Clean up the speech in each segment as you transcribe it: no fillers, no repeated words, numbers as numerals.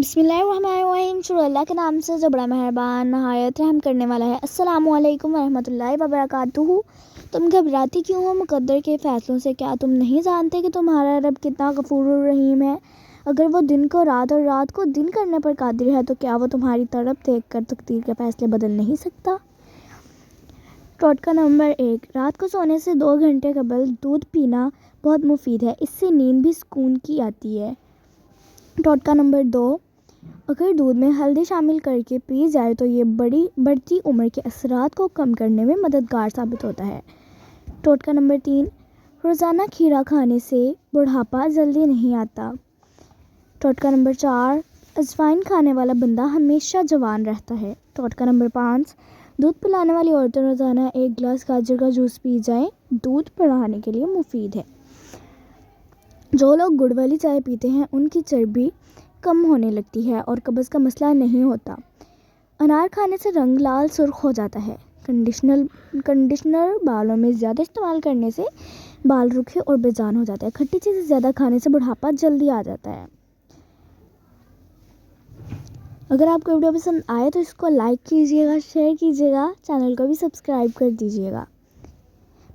بسم اللہ الرحمن الرحیم، شروع اللہ کے نام سے جو بڑا مہربان نہایت رحم کرنے والا ہے۔ السلام علیکم ورحمۃ اللہ وبرکاتہ۔ تم گھبراتی کیوں ہو مقدر کے فیصلوں سے؟ کیا تم نہیں جانتے کہ تمہارا رب کتنا غفور الرحیم ہے؟ اگر وہ دن کو رات اور رات کو دن کرنے پر قادر ہے تو کیا وہ تمہاری طرف دیکھ کر تقدیر کے فیصلے بدل نہیں سکتا؟ ٹوٹکا نمبر 1، رات کو سونے سے 2 گھنٹے قبل دودھ پینا بہت مفید ہے، اس سے نیند بھی سکون کی آتی ہے۔ ٹوٹکا نمبر 2، اگر دودھ میں ہلدی شامل کر کے پی جائے تو یہ بڑھتی عمر کے اثرات کو کم کرنے میں مددگار ثابت ہوتا ہے۔ ٹوٹکا نمبر 3، روزانہ کھیرا کھانے سے بڑھاپا جلدی نہیں آتا۔ ٹوٹکا نمبر 4، اجوائن کھانے والا بندہ ہمیشہ جوان رہتا ہے۔ ٹوٹکا نمبر 5، دودھ پلانے والی عورتیں روزانہ 1 گلاس گاجر کا جوس پی جائیں، دودھ بڑھانے کے لیے مفید ہے۔ جو لوگ گڑ والی چائے پیتے ہیں ان کی چربی کم ہونے لگتی ہے اور قبض کا مسئلہ نہیں ہوتا۔ انار کھانے سے رنگ لال سرخ ہو جاتا ہے۔ کنڈیشنر بالوں میں زیادہ استعمال کرنے سے بال روکھے اور بے جان ہو جاتے ہیں۔ کھٹی چیزیں زیادہ کھانے سے بڑھاپا جلدی آ جاتا ہے۔ اگر آپ کو ویڈیو پسند آئے تو اس کو لائک کیجیے گا، شیئر کیجیے گا، چینل کو بھی سبسکرائب کر دیجیے گا۔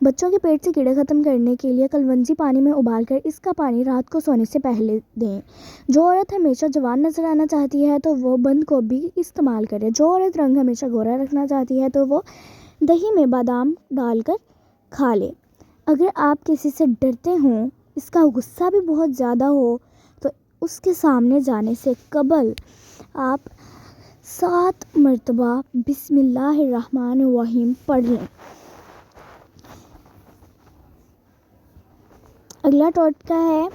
بچوں کے پیٹ سے کیڑے ختم کرنے کے لیے کلونجی پانی میں ابال کر اس کا پانی رات کو سونے سے پہلے دیں۔ جو عورت ہمیشہ جوان نظر آنا چاہتی ہے تو وہ بند گوبھی استعمال کرے۔ جو عورت رنگ ہمیشہ گورا رکھنا چاہتی ہے تو وہ دہی میں بادام ڈال کر کھا لے۔ اگر آپ کسی سے ڈرتے ہوں، اس کا غصہ بھی بہت زیادہ ہو تو اس کے سامنے جانے سے قبل آپ 7 مرتبہ بسم اللہ الرحمن الرحیم پڑھ لیں۔ اگلا ٹوٹکا ہے،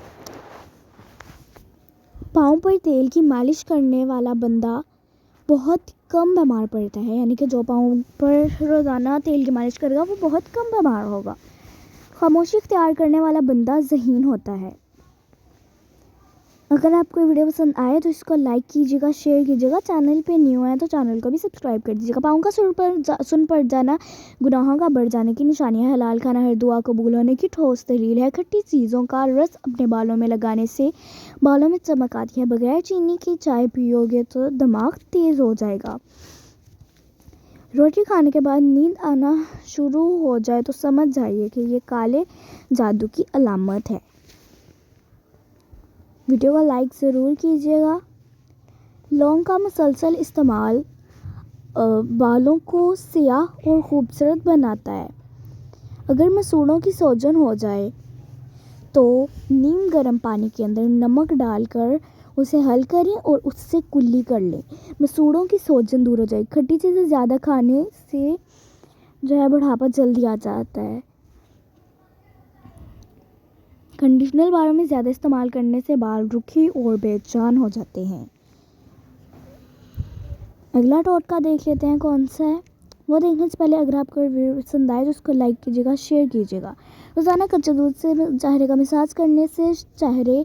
پاؤں پر تیل کی مالش کرنے والا بندہ بہت کم بیمار پڑتا ہے، یعنی کہ جو پاؤں پر روزانہ تیل کی مالش کرے گا وہ بہت کم بیمار ہوگا۔ خاموشی اختیار کرنے والا بندہ ذہین ہوتا ہے۔ اگر آپ کو ویڈیو پسند آئے تو اس کو لائک کیجیے گا، شیئر کیجیے گا، چینل پہ نیو ہے تو چینل کو بھی سبسکرائب کر دیجیے گا۔ پاؤں کا سن پڑ جانا گناہوں کا بڑھ جانے کی نشانی ہے۔ حلال کھانا ہر دعا قبول ہونے کی ٹھوس دلیل ہے۔ کھٹی چیزوں کا رس اپنے بالوں میں لگانے سے بالوں میں چمک آتی ہے۔ بغیر چینی کی چائے پیو گے تو دماغ تیز ہو جائے گا۔ روٹی کھانے کے بعد نیند آنا شروع ہو جائے تو سمجھ جائیے کہ یہ کالے جادو کی علامت ہے۔ ویڈیو کو لائک ضرور کیجیے گا۔ لونگ کا مسلسل استعمال بالوں کو سیاہ اور خوبصورت بناتا ہے۔ اگر مسوڑوں کی سوجن ہو جائے تو نیم گرم پانی کے اندر نمک ڈال کر اسے حل کریں اور اس سے کلی کر لیں، مسوڑوں کی سوجن دور ہو جائے۔ کھٹی چیزیں زیادہ کھانے سے بڑھاپا جلدی آ جاتا ہے۔ کنڈیشنر بالوں میں زیادہ استعمال کرنے سے بال رکھی اور بے جان ہو جاتے ہیں۔ اگلا ٹوٹکا دیکھ لیتے ہیں کون سا ہے۔ وہ دیکھنے سے پہلے اگر آپ کو ویڈیو پسند آئے تو اس کو لائک کیجیے گا، شیئر کیجیے گا۔ روزانہ کچے دودھ سے چہرے کا مساج کرنے سے چہرے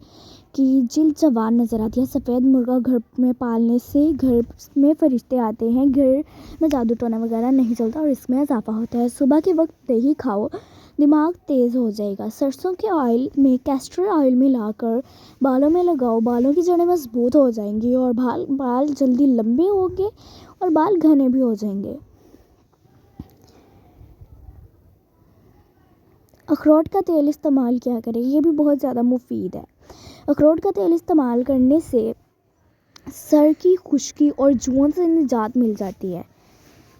کی جلد جوان نظر آتی ہے۔ سفید مرغا گھر میں پالنے سے گھر میں فرشتے آتے ہیں، گھر میں جادو ٹونا وغیرہ نہیں چلتا اور اس میں اضافہ ہوتا ہے۔ صبح کے وقت دہی کھاؤ، دماغ تیز ہو جائے گا۔ سرسوں کے آئل میں کیسٹر آئل ملا کر بالوں میں لگاؤ، بالوں کی جڑیں مضبوط ہو جائیں گی اور بال جلدی لمبے ہوں گے اور بال گھنے بھی ہو جائیں گے۔ اخروٹ کا تیل استعمال کیا کریں، یہ بھی بہت زیادہ مفید ہے۔ اخروٹ کا تیل استعمال کرنے سے سر کی خشکی اور جوؤں سے نجات مل جاتی ہے،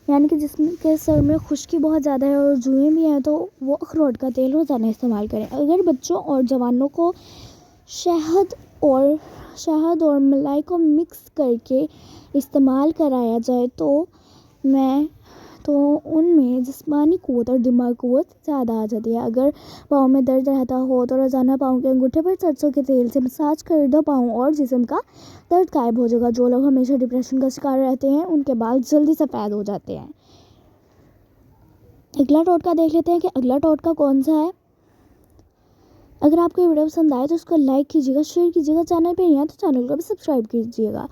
یعنی کہ جسم کے سر میں خشکی بہت زیادہ ہے اور جوئیں بھی ہیں تو وہ اخروٹ کا تیل روزانہ استعمال کریں۔ اگر بچوں اور جوانوں کو شہد اور ملائی کو مکس کر کے استعمال کرایا جائے تو ان میں جسمانی قوت اور دماغی قوت زیادہ آ جاتی ہے۔ اگر پاؤں میں درد رہتا ہو تو روزانہ پاؤں کے انگوٹھے پر سرسوں کے تیل سے مساج کر دو، پاؤں اور جسم کا درد غائب ہو جائے گا۔ جو لوگ ہمیشہ ڈپریشن کا شکار رہتے ہیں ان کے بال جلدی سفید ہو جاتے ہیں۔ اگلا ٹوٹکا دیکھ لیتے ہیں کہ اگلا ٹوٹکا کون سا ہے۔ اگر آپ کو یہ ویڈیو پسند آئے تو اس کو لائک کیجیے گا، شیئر کیجیے گا، چینل پہ نہیں ہے تو چینل کو بھی سبسکرائب کیجیے گا۔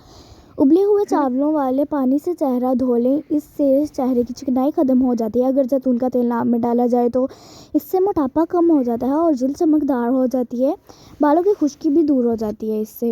ابلے ہوئے چاولوں والے پانی سے چہرہ دھو لیں، اس سے چہرے کی چکنائی ختم ہو جاتی ہے۔ اگر زیتون کا تیل ناک میں ڈالا جائے تو اس سے موٹاپا کم ہو جاتا ہے اور جلد چمکدار ہو جاتی ہے۔ بالوں کی خشکی بھی دور ہو جاتی ہے اس سے۔